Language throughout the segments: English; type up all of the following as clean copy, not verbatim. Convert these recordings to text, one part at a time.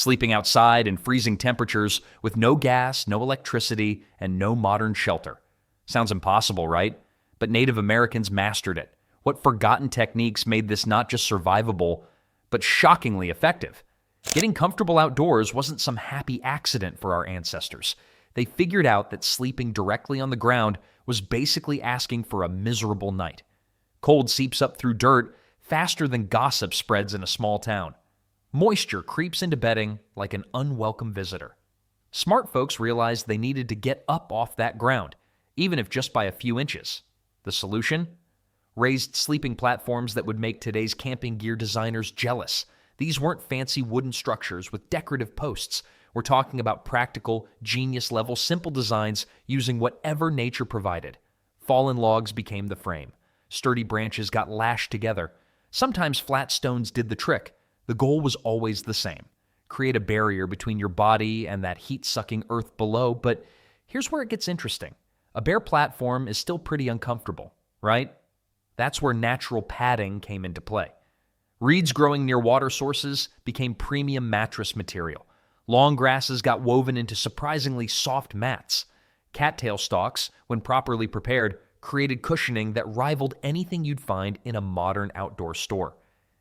sleeping outside in freezing temperatures with no gas, no electricity, and no modern shelter. Sounds impossible, right? But Native Americans mastered it. What forgotten techniques made this not just survivable, but shockingly effective? Getting comfortable outdoors wasn't some happy accident for our ancestors. They figured out that sleeping directly on the ground was basically asking for a miserable night. Cold seeps up through dirt faster than gossip spreads in a small town. Moisture creeps into bedding like an unwelcome visitor. Smart folks realized they needed to get up off that ground, even if just by a few inches. The solution? Raised sleeping platforms that would make today's camping gear designers jealous. These weren't fancy wooden structures with decorative posts. We're talking about practical, genius-level, simple designs using whatever nature provided. Fallen logs became the frame. Sturdy branches got lashed together. Sometimes flat stones did the trick. The goal was always the same: create a barrier between your body and that heat-sucking earth below. But here's where it gets interesting. A bare platform is still pretty uncomfortable, right? That's where natural padding came into play. Reeds growing near water sources became premium mattress material. Long grasses got woven into surprisingly soft mats. Cattail stalks, when properly prepared, created cushioning that rivaled anything you'd find in a modern outdoor store.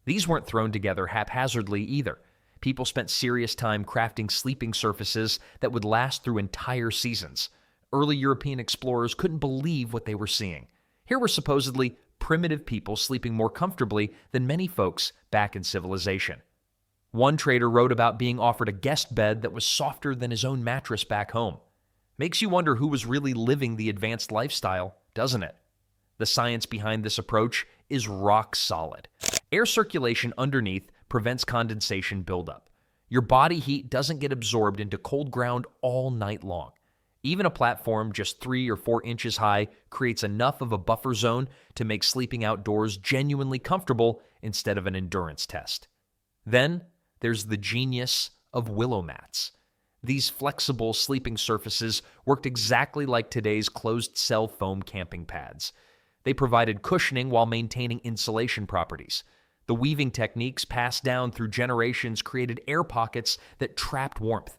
These weren't thrown together haphazardly either. People spent serious time crafting sleeping surfaces that would last through entire seasons. Early European explorers couldn't believe what they were seeing. Here were supposedly primitive people sleeping more comfortably than many folks back in civilization. One trader wrote about being offered a guest bed that was softer than his own mattress back home. Makes you wonder who was really living the advanced lifestyle, doesn't it? The science behind this approach is rock solid. Air circulation underneath prevents condensation buildup. Your body heat doesn't get absorbed into cold ground all night long. Even a platform just 3 or 4 inches high creates enough of a buffer zone to make sleeping outdoors genuinely comfortable instead of an endurance test. Then there's the genius of willow mats. These flexible sleeping surfaces worked exactly like today's closed-cell foam camping pads. They provided cushioning while maintaining insulation properties. The weaving techniques passed down through generations created air pockets that trapped warmth.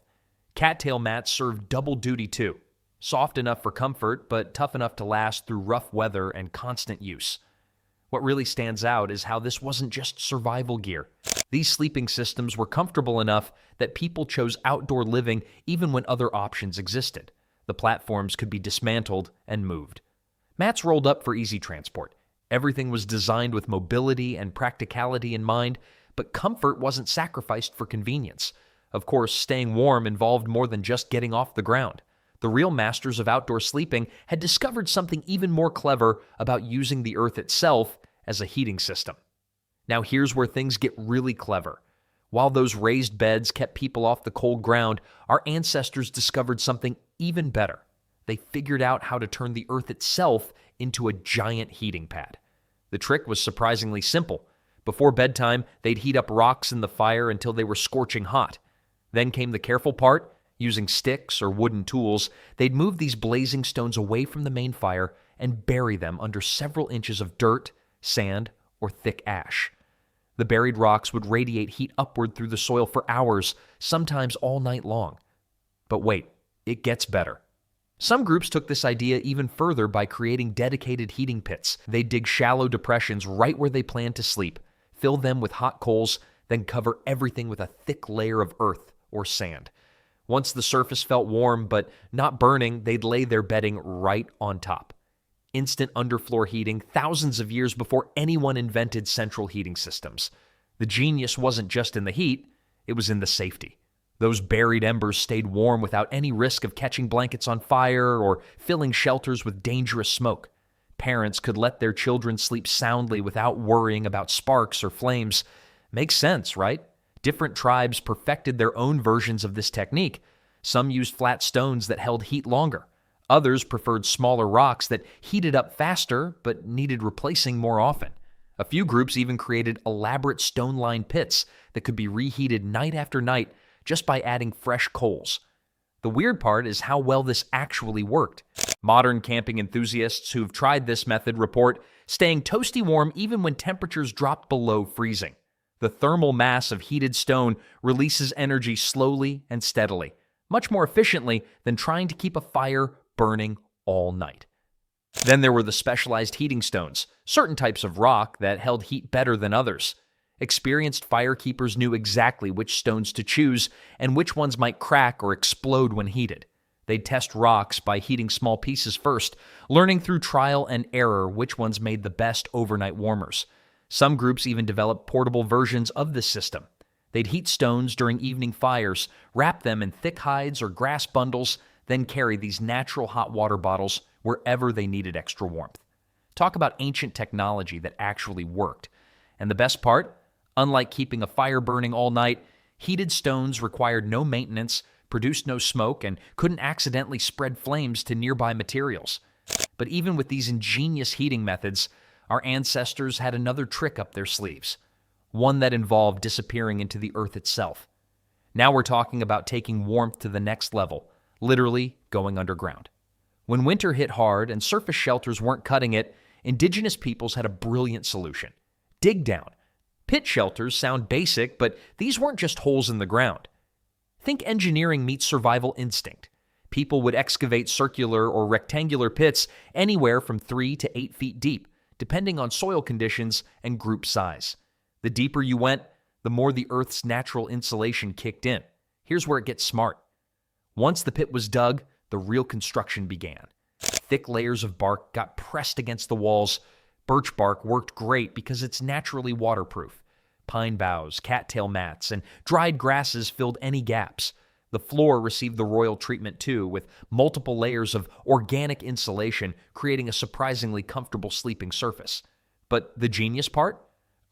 Cattail mats served double duty too. Soft enough for comfort, but tough enough to last through rough weather and constant use. What really stands out is how this wasn't just survival gear. These sleeping systems were comfortable enough that people chose outdoor living even when other options existed. The platforms could be dismantled and moved. Mats rolled up for easy transport. Everything was designed with mobility and practicality in mind, but comfort wasn't sacrificed for convenience. Of course, staying warm involved more than just getting off the ground. The real masters of outdoor sleeping had discovered something even more clever about using the earth itself as a heating system. Now here's where things get really clever. While those raised beds kept people off the cold ground, our ancestors discovered something even better. They figured out how to turn the earth itself into a giant heating pad. The trick was surprisingly simple. Before bedtime, they'd heat up rocks in the fire until they were scorching hot. Then came the careful part. Using sticks or wooden tools, they'd move these blazing stones away from the main fire and bury them under several inches of dirt, sand, or thick ash. The buried rocks would radiate heat upward through the soil for hours, sometimes all night long. But wait, it gets better. Some groups took this idea even further by creating dedicated heating pits. They'd dig shallow depressions right where they planned to sleep, fill them with hot coals, then cover everything with a thick layer of earth or sand. Once the surface felt warm but not burning, they'd lay their bedding right on top. Instant underfloor heating thousands of years before anyone invented central heating systems. The genius wasn't just in the heat, it was in the safety. Those buried embers stayed warm without any risk of catching blankets on fire or filling shelters with dangerous smoke. Parents could let their children sleep soundly without worrying about sparks or flames. Makes sense, right? Different tribes perfected their own versions of this technique. Some used flat stones that held heat longer. Others preferred smaller rocks that heated up faster but needed replacing more often. A few groups even created elaborate stone-lined pits that could be reheated night after night just by adding fresh coals. The weird part is how well this actually worked. Modern camping enthusiasts who've tried this method report staying toasty warm even when temperatures dropped below freezing. The thermal mass of heated stone releases energy slowly and steadily, much more efficiently than trying to keep a fire burning all night. Then there were the specialized heating stones, certain types of rock that held heat better than others. Experienced firekeepers knew exactly which stones to choose and which ones might crack or explode when heated. They'd test rocks by heating small pieces first, learning through trial and error which ones made the best overnight warmers. Some groups even developed portable versions of this system. They'd heat stones during evening fires, wrap them in thick hides or grass bundles, then carry these natural hot water bottles wherever they needed extra warmth. Talk about ancient technology that actually worked. And the best part? Unlike keeping a fire burning all night, heated stones required no maintenance, produced no smoke, and couldn't accidentally spread flames to nearby materials. But even with these ingenious heating methods, our ancestors had another trick up their sleeves, one that involved disappearing into the earth itself. Now we're talking about taking warmth to the next level, literally going underground. When winter hit hard and surface shelters weren't cutting it, indigenous peoples had a brilliant solution: dig down. Pit shelters sound basic, but these weren't just holes in the ground. Think engineering meets survival instinct. People would excavate circular or rectangular pits anywhere from 3 to 8 feet deep, depending on soil conditions and group size. The deeper you went, the more the Earth's natural insulation kicked in. Here's where it gets smart. Once the pit was dug, the real construction began. Thick layers of bark got pressed against the walls. Birch bark worked great because it's naturally waterproof. Pine boughs, cattail mats, and dried grasses filled any gaps. The floor received the royal treatment too, with multiple layers of organic insulation creating a surprisingly comfortable sleeping surface. But the genius part?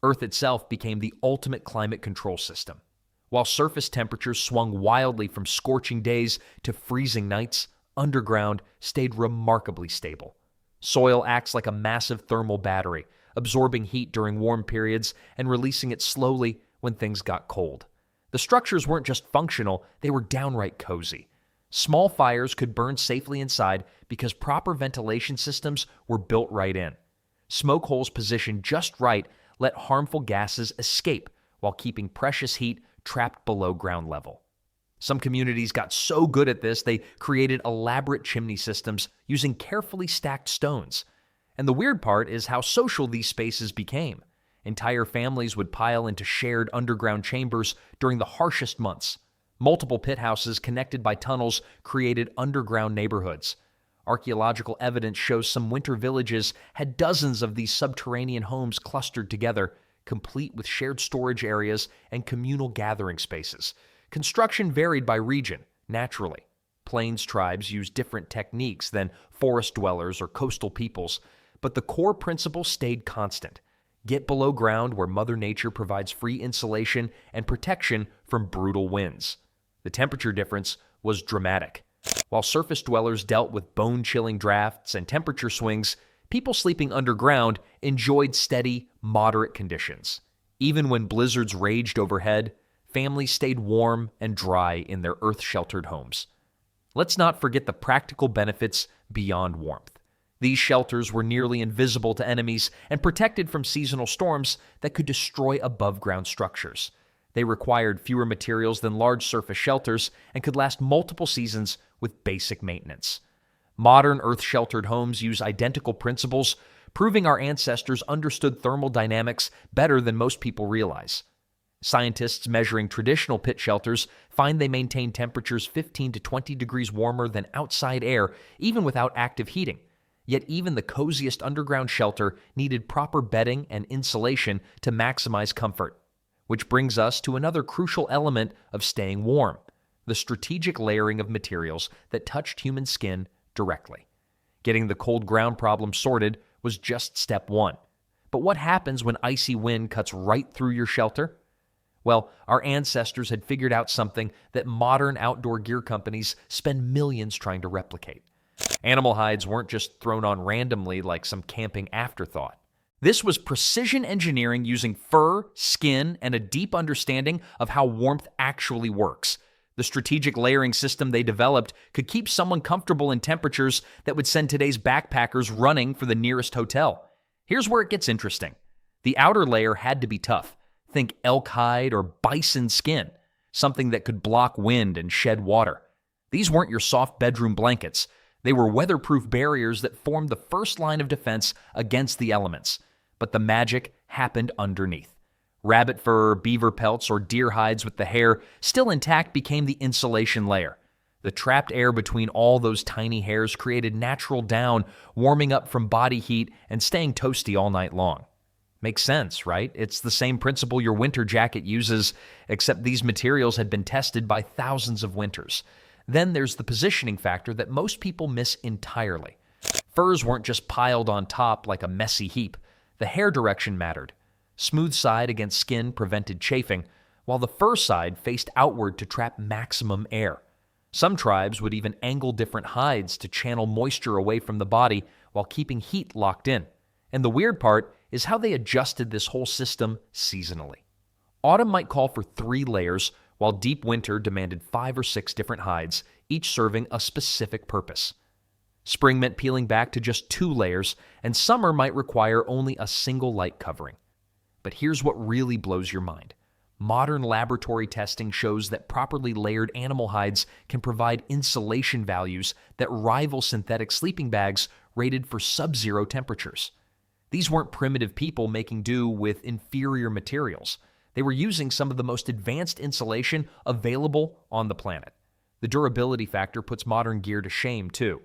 Earth itself became the ultimate climate control system. While surface temperatures swung wildly from scorching days to freezing nights, underground stayed remarkably stable. Soil acts like a massive thermal battery, absorbing heat during warm periods and releasing it slowly when things got cold. The structures weren't just functional, they were downright cozy. Small fires could burn safely inside because proper ventilation systems were built right in. Smoke holes positioned just right let harmful gases escape while keeping precious heat trapped below ground level. Some communities got so good at this, they created elaborate chimney systems using carefully stacked stones. And the weird part is how social these spaces became. Entire families would pile into shared underground chambers during the harshest months. Multiple pit houses connected by tunnels created underground neighborhoods. Archaeological evidence shows some winter villages had dozens of these subterranean homes clustered together, complete with shared storage areas and communal gathering spaces. Construction varied by region, naturally. Plains tribes used different techniques than forest dwellers or coastal peoples, but the core principle stayed constant. Get below ground where Mother Nature provides free insulation and protection from brutal winds. The temperature difference was dramatic. While surface dwellers dealt with bone-chilling drafts and temperature swings, people sleeping underground enjoyed steady, moderate conditions. Even when blizzards raged overhead, families stayed warm and dry in their earth-sheltered homes. Let's not forget the practical benefits beyond warmth. These shelters were nearly invisible to enemies and protected from seasonal storms that could destroy above-ground structures. They required fewer materials than large surface shelters and could last multiple seasons with basic maintenance. Modern earth-sheltered homes use identical principles, proving our ancestors understood thermal dynamics better than most people realize. Scientists measuring traditional pit shelters find they maintain temperatures 15 to 20 degrees warmer than outside air, even without active heating. Yet even the coziest underground shelter needed proper bedding and insulation to maximize comfort. Which brings us to another crucial element of staying warm: the strategic layering of materials that touched human skin directly. Getting the cold ground problem sorted was just step one. But what happens when icy wind cuts right through your shelter? Well, our ancestors had figured out something that modern outdoor gear companies spend millions trying to replicate. Animal hides weren't just thrown on randomly like some camping afterthought. This was precision engineering using fur, skin, and a deep understanding of how warmth actually works. The strategic layering system they developed could keep someone comfortable in temperatures that would send today's backpackers running for the nearest hotel. Here's where it gets interesting. The outer layer had to be tough, Think elk hide or bison skin, something that could block wind and shed water. These weren't your soft bedroom blankets. They were weatherproof barriers that formed the first line of defense against the elements. But the magic happened underneath. Rabbit fur, beaver pelts, or deer hides with the hair still intact became the insulation layer. The trapped air between all those tiny hairs created natural down, warming up from body heat and staying toasty all night long. Makes sense, right? It's the same principle your winter jacket uses, except these materials had been tested by thousands of winters. Then there's the positioning factor that most people miss entirely. Furs weren't just piled on top like a messy heap. The hair direction mattered. Smooth side against skin prevented chafing, while the fur side faced outward to trap maximum air. Some tribes would even angle different hides to channel moisture away from the body while keeping heat locked in. And the weird part is how they adjusted this whole system seasonally. Autumn might call for 3 layers, while deep winter demanded 5 or 6 different hides, each serving a specific purpose. Spring meant peeling back to just 2 layers, and summer might require only a single light covering. But here's what really blows your mind. Modern laboratory testing shows that properly layered animal hides can provide insulation values that rival synthetic sleeping bags rated for sub-zero temperatures. These weren't primitive people making do with inferior materials. They were using some of the most advanced insulation available on the planet. The durability factor puts modern gear to shame, too.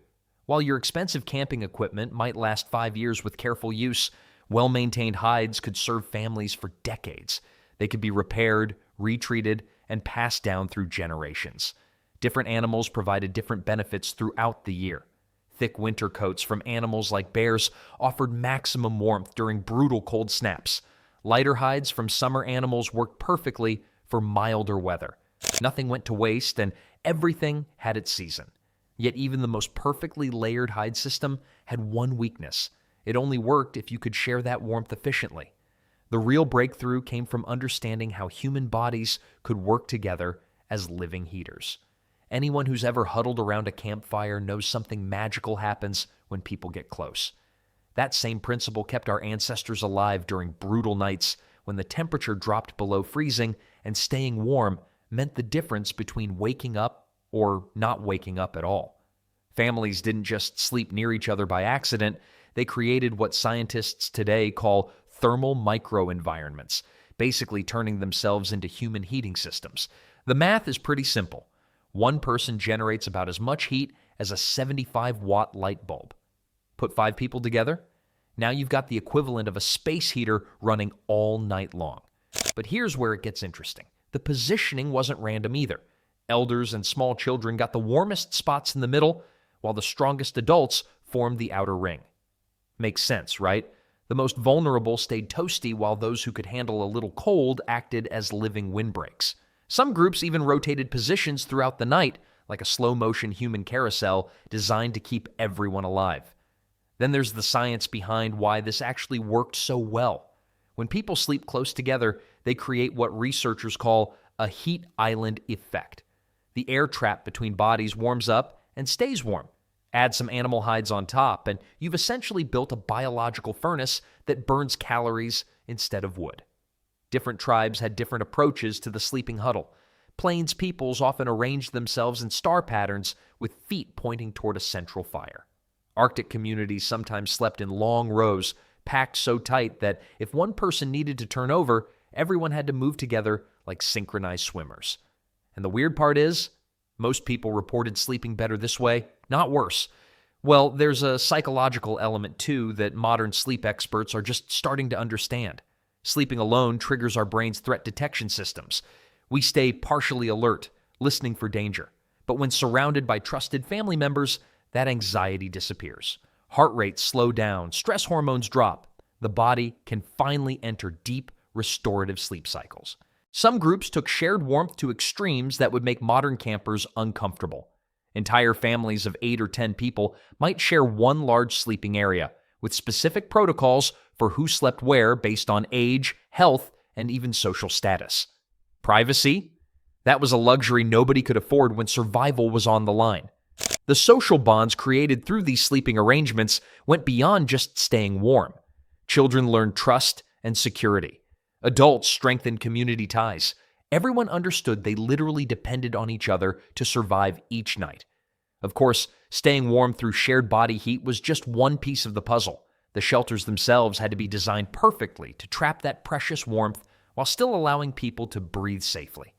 While your expensive camping equipment might last 5 years with careful use, well-maintained hides could serve families for decades. They could be repaired, retreated, and passed down through generations. Different animals provided different benefits throughout the year. Thick winter coats from animals like bears offered maximum warmth during brutal cold snaps. Lighter hides from summer animals worked perfectly for milder weather. Nothing went to waste, and everything had its season. Yet even the most perfectly layered hide system had one weakness. It only worked if you could share that warmth efficiently. The real breakthrough came from understanding how human bodies could work together as living heaters. Anyone who's ever huddled around a campfire knows something magical happens when people get close. That same principle kept our ancestors alive during brutal nights when the temperature dropped below freezing, and staying warm meant the difference between waking up or not waking up at all. Families didn't just sleep near each other by accident. They created what scientists today call thermal microenvironments, basically turning themselves into human heating systems. The math is pretty simple. One person generates about as much heat as a 75-watt light bulb. Put 5 people together, now you've got the equivalent of a space heater running all night long. But here's where it gets interesting. The positioning wasn't random either. Elders and small children got the warmest spots in the middle, while the strongest adults formed the outer ring. Makes sense, right? The most vulnerable stayed toasty, while those who could handle a little cold acted as living windbreaks. Some groups even rotated positions throughout the night, like a slow-motion human carousel designed to keep everyone alive. Then there's the science behind why this actually worked so well. When people sleep close together, they create what researchers call a heat island effect. The air trap between bodies warms up and stays warm. Add some animal hides on top, and you've essentially built a biological furnace that burns calories instead of wood. Different tribes had different approaches to the sleeping huddle. Plains peoples often arranged themselves in star patterns with feet pointing toward a central fire. Arctic communities sometimes slept in long rows, packed so tight that if one person needed to turn over, everyone had to move together like synchronized swimmers. And the weird part is, most people reported sleeping better this way, not worse. Well, there's a psychological element too that modern sleep experts are just starting to understand. Sleeping alone triggers our brain's threat detection systems. We stay partially alert, listening for danger. But when surrounded by trusted family members, that anxiety disappears. Heart rates slow down, stress hormones drop. The body can finally enter deep, restorative sleep cycles. Some groups took shared warmth to extremes that would make modern campers uncomfortable. Entire families of 8 or 10 people might share one large sleeping area, with specific protocols for who slept where based on age, health, and even social status. Privacy? That was a luxury nobody could afford when survival was on the line. The social bonds created through these sleeping arrangements went beyond just staying warm. Children learned trust and security. Adults strengthened community ties. Everyone understood they literally depended on each other to survive each night. Of course, staying warm through shared body heat was just one piece of the puzzle. The shelters themselves had to be designed perfectly to trap that precious warmth while still allowing people to breathe safely.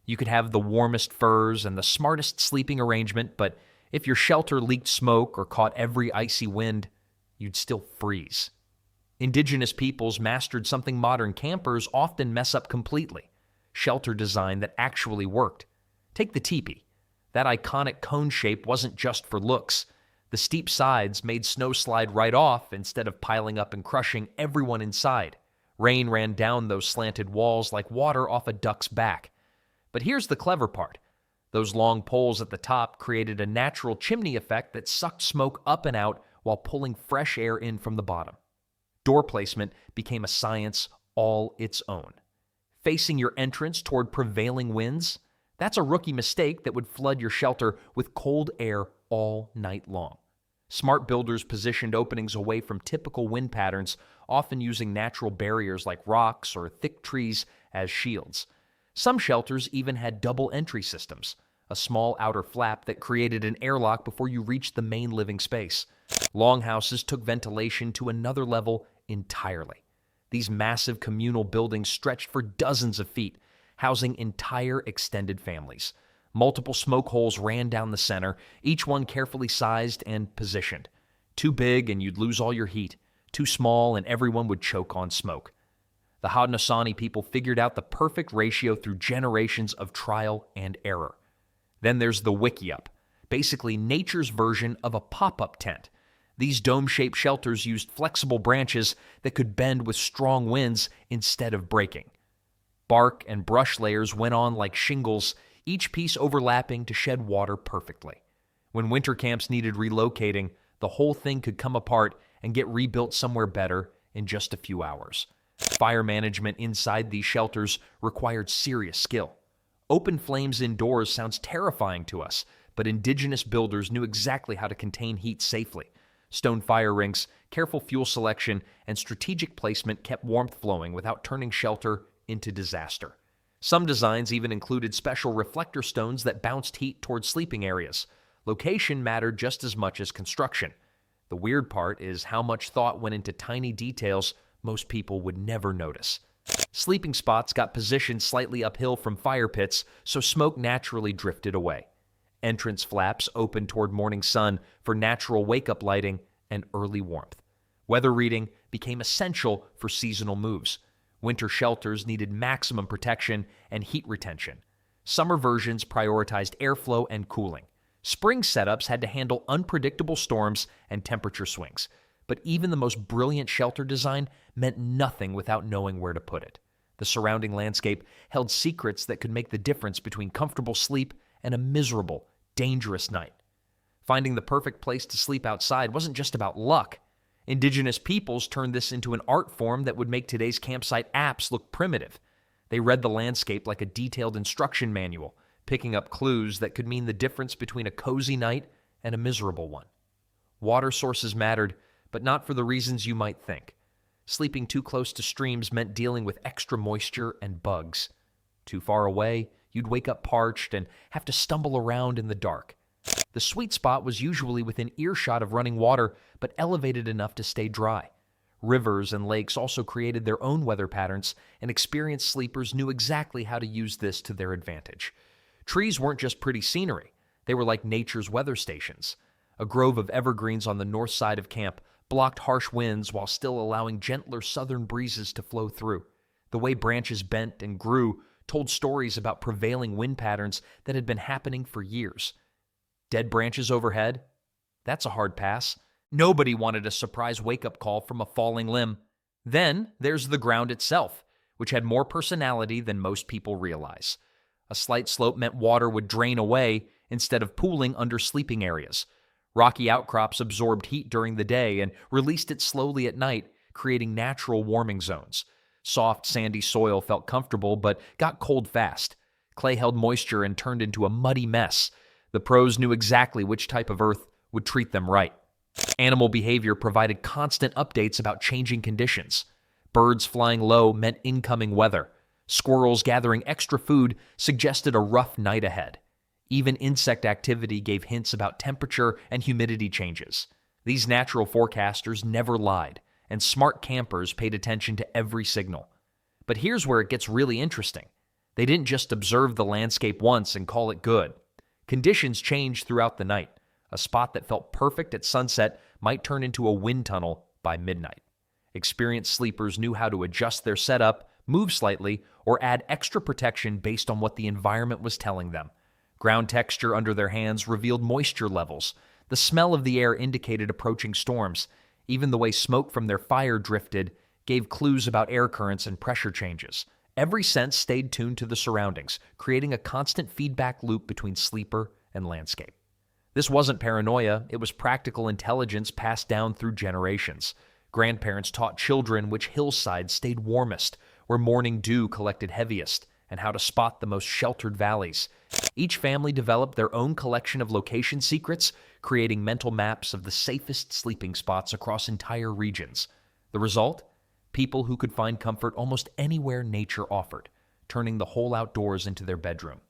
You could have the warmest furs and the smartest sleeping arrangement, but if your shelter leaked smoke or caught every icy wind, you'd still freeze. Indigenous peoples mastered something modern campers often mess up completely: shelter design that actually worked. Take the teepee. That iconic cone shape wasn't just for looks. The steep sides made snow slide right off instead of piling up and crushing everyone inside. Rain ran down those slanted walls like water off a duck's back. But here's the clever part. Those long poles at the top created a natural chimney effect that sucked smoke up and out while pulling fresh air in from the bottom. Door placement became a science all its own. Facing your entrance toward prevailing winds, that's a rookie mistake that would flood your shelter with cold air all night long. Smart builders positioned openings away from typical wind patterns, often using natural barriers like rocks or thick trees as shields. Some shelters even had double entry systems, a small outer flap that created an airlock before you reached the main living space. Longhouses took ventilation to another level entirely. These massive communal buildings stretched for dozens of feet, housing entire extended families. Multiple smoke holes ran down the center, each one carefully sized and positioned. Too big and you'd lose all your heat. Too small and everyone would choke on smoke. The Haudenosaunee people figured out the perfect ratio through generations of trial and error. Then there's the Wickiup, basically nature's version of a pop-up tent. These dome-shaped shelters used flexible branches that could bend with strong winds instead of breaking. Bark and brush layers went on like shingles, each piece overlapping to shed water perfectly. When winter camps needed relocating, the whole thing could come apart and get rebuilt somewhere better in just a few hours. Fire management inside these shelters required serious skill. Open flames indoors sounds terrifying to us, but indigenous builders knew exactly how to contain heat safely. Stone fire rinks, careful fuel selection, and strategic placement kept warmth flowing without turning shelter into disaster. Some designs even included special reflector stones that bounced heat towards sleeping areas. Location mattered just as much as construction. The weird part is how much thought went into tiny details most people would never notice. Sleeping spots got positioned slightly uphill from fire pits, so smoke naturally drifted away. Entrance flaps opened toward morning sun for natural wake-up lighting and early warmth. Weather reading became essential for seasonal moves. Winter shelters needed maximum protection and heat retention. Summer versions prioritized airflow and cooling. Spring setups had to handle unpredictable storms and temperature swings. But even the most brilliant shelter design meant nothing without knowing where to put it. The surrounding landscape held secrets that could make the difference between comfortable sleep and a miserable, dangerous night. Finding the perfect place to sleep outside wasn't just about luck. Indigenous peoples turned this into an art form that would make today's campsite apps look primitive. They read the landscape like a detailed instruction manual, picking up clues that could mean the difference between a cozy night and a miserable one. Water sources mattered, but not for the reasons you might think. Sleeping too close to streams meant dealing with extra moisture and bugs. Too far away, you'd wake up parched and have to stumble around in the dark. The sweet spot was usually within earshot of running water, but elevated enough to stay dry. Rivers and lakes also created their own weather patterns, and experienced sleepers knew exactly how to use this to their advantage. Trees weren't just pretty scenery. They were like nature's weather stations. A grove of evergreens on the north side of camp blocked harsh winds while still allowing gentler southern breezes to flow through. The way branches bent and grew told stories about prevailing wind patterns that had been happening for years. Dead branches overhead? That's a hard pass. Nobody wanted a surprise wake-up call from a falling limb. Then there's the ground itself, which had more personality than most people realize. A slight slope meant water would drain away instead of pooling under sleeping areas. Rocky outcrops absorbed heat during the day and released it slowly at night, creating natural warming zones. Soft, sandy soil felt comfortable but got cold fast. Clay held moisture and turned into a muddy mess. The pros knew exactly which type of earth would treat them right. Animal behavior provided constant updates about changing conditions. Birds flying low meant incoming weather. Squirrels gathering extra food suggested a rough night ahead. Even insect activity gave hints about temperature and humidity changes. These natural forecasters never lied, and smart campers paid attention to every signal. But here's where it gets really interesting. They didn't just observe the landscape once and call it good. Conditions changed throughout the night. A spot that felt perfect at sunset might turn into a wind tunnel by midnight. Experienced sleepers knew how to adjust their setup, move slightly, or add extra protection based on what the environment was telling them. Ground texture under their hands revealed moisture levels. The smell of the air indicated approaching storms. Even the way smoke from their fire drifted gave clues about air currents and pressure changes. Every sense stayed tuned to the surroundings, creating a constant feedback loop between sleeper and landscape. This wasn't paranoia, it was practical intelligence passed down through generations. Grandparents taught children which hillsides stayed warmest, where morning dew collected heaviest, and how to spot the most sheltered valleys. Each family developed their own collection of location secrets, creating mental maps of the safest sleeping spots across entire regions. The result? People who could find comfort almost anywhere nature offered, turning the whole outdoors into their bedroom.